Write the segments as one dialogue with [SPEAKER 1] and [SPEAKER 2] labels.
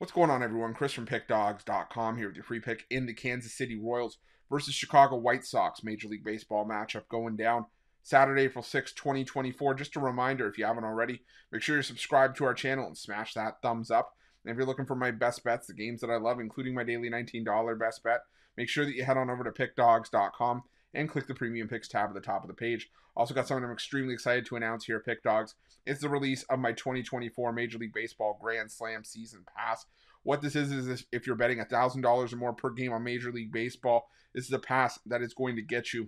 [SPEAKER 1] What's going on, everyone? Chris from PickDogs.com here with your free pick in the Kansas City Royals versus Chicago White Sox Major League Baseball matchup going down Saturday, April 6, 2024. Just a reminder, if you haven't already, make sure you're subscribed to our channel and smash that thumbs up. And if you're looking for my best bets, the games that I love, including my daily $19 best bet, make sure that you head on over to PickDogs.com and click the Premium Picks tab at the top of the page. Also got something I'm extremely excited to announce here at Pick Dogs. It's the release of my 2024 Major League Baseball Grand Slam Season Pass. What this is if you're betting $1,000 or more per game on Major League Baseball, this is a pass that is going to get you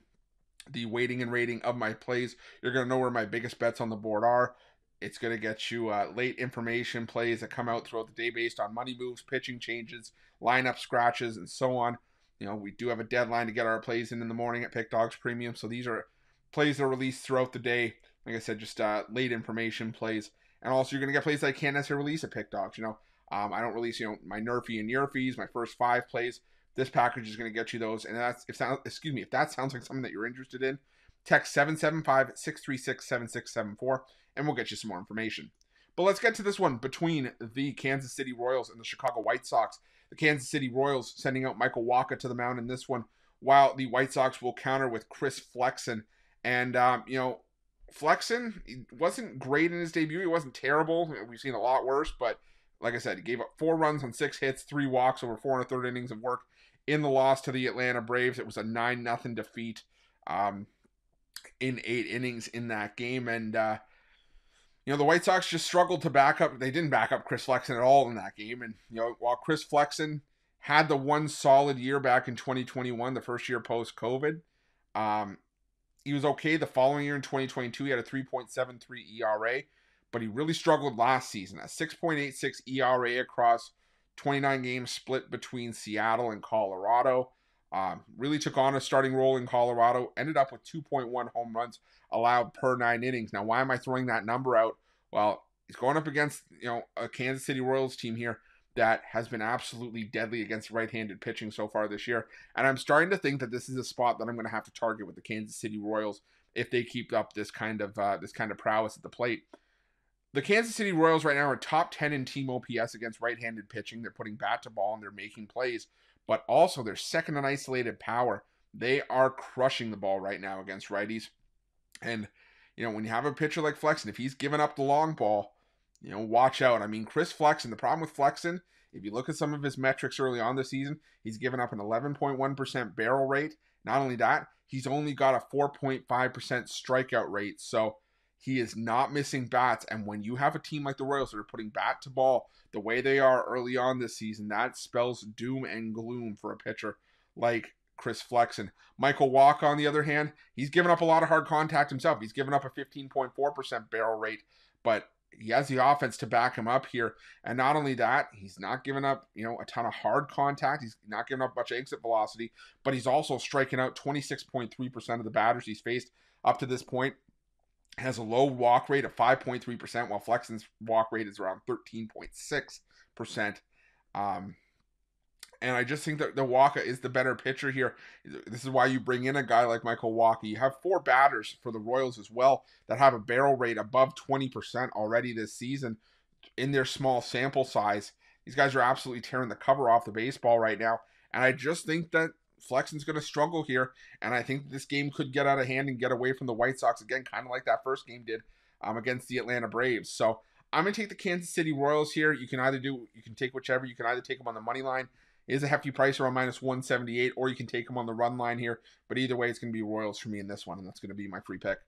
[SPEAKER 1] the weighting and rating of my plays. You're going to know where my biggest bets on the board are. It's going to get you late information plays that come out throughout the day based on money moves, pitching changes, lineup scratches, and so on. You know, we do have a deadline to get our plays in the morning at Pick Dogs Premium. So these are plays that are released throughout the day. Like I said, just late information plays. And also, you're going to get plays that I can't necessarily release at Pick Dogs. I don't release, my Nerfy and Yerfies, my first 5 plays. This package is going to get you those. And if that sounds like something that you're interested in, text 775-636-7674 and we'll get you some more information. But let's get to this one between the Kansas City Royals and the Chicago White Sox. The Kansas City Royals sending out Michael Wacha to the mound in this one, while the White Sox will counter with Chris Flexen. And, Flexen, he wasn't great in his debut. He wasn't terrible. We've seen a lot worse, but like I said, he gave up 4 runs on 6 hits, 3 walks over 4 1/3 innings of work in the loss to the Atlanta Braves. It was a 9-0 defeat in 8 innings in that game. And, the White Sox just struggled to back up. They didn't back up Chris Flexen at all in that game. And, while Chris Flexen had the one solid year back in 2021, the first year post-COVID, he was okay the following year in 2022. He had a 3.73 ERA, but he really struggled last season. A 6.86 ERA across 29 games split between Seattle and Colorado. Really took on a starting role in Colorado. Ended up with 2.1 home runs allowed per 9 innings. Now, why am I throwing that number out? Well, he's going up against, a Kansas City Royals team here that has been absolutely deadly against right-handed pitching so far this year. And I'm starting to think that this is a spot that I'm going to have to target with the Kansas City Royals if they keep up this kind of prowess at the plate. The Kansas City Royals right now are top 10 in team OPS against right-handed pitching. They're putting bat to ball and they're making plays, but also they're second in isolated power. They are crushing the ball right now against righties. And, when you have a pitcher like Flexen, if he's giving up the long ball, watch out. I mean, Chris Flexen, the problem with Flexen, if you look at some of his metrics early on this season, he's given up an 11.1% barrel rate. Not only that, he's only got a 4.5% strikeout rate. So he is not missing bats. And when you have a team like the Royals that are putting bat to ball the way they are early on this season, that spells doom and gloom for a pitcher like Chris Flexen. Michael Wacha, on the other hand, he's given up a lot of hard contact himself. He's given up a 15.4% barrel rate, but he has the offense to back him up here. And not only that, he's not giving up, a ton of hard contact. He's not giving up much exit velocity, but he's also striking out 26.3% of the batters he's faced up to this point. Has a low walk rate of 5.3%, while Flexen's walk rate is around 13.6%. And I just think that the Wacha is the better pitcher here. This is why you bring in a guy like Michael Wacha. You have 4 batters for the Royals as well that have a barrel rate above 20% already this season in their small sample size. These guys are absolutely tearing the cover off the baseball right now. And I just think that Flexen's going to struggle here. And I think this game could get out of hand and get away from the White Sox again, kind of like that first game did against the Atlanta Braves. So I'm going to take the Kansas City Royals here. You can take whichever. You can either take them on the money line. It is a hefty price around -178, or you can take them on the run line here. But either way, it's going to be Royals for me in this one, and that's going to be my free pick.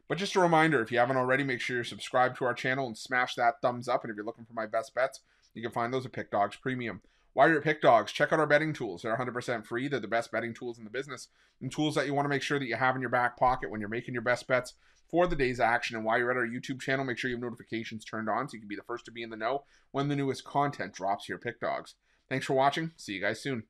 [SPEAKER 1] But just a reminder, if you haven't already, make sure you're subscribed to our channel and smash that thumbs up. And if you're looking for my best bets, you can find those at Pick Dogs Premium. While you're at Pick Dogs, check out our betting tools. They're 100% free. They're the best betting tools in the business, and tools that you want to make sure that you have in your back pocket when you're making your best bets for the day's action. And while you're at our YouTube channel, make sure you have notifications turned on so you can be the first to be in the know when the newest content drops here at Pick Dogs. Thanks for watching. See you guys soon.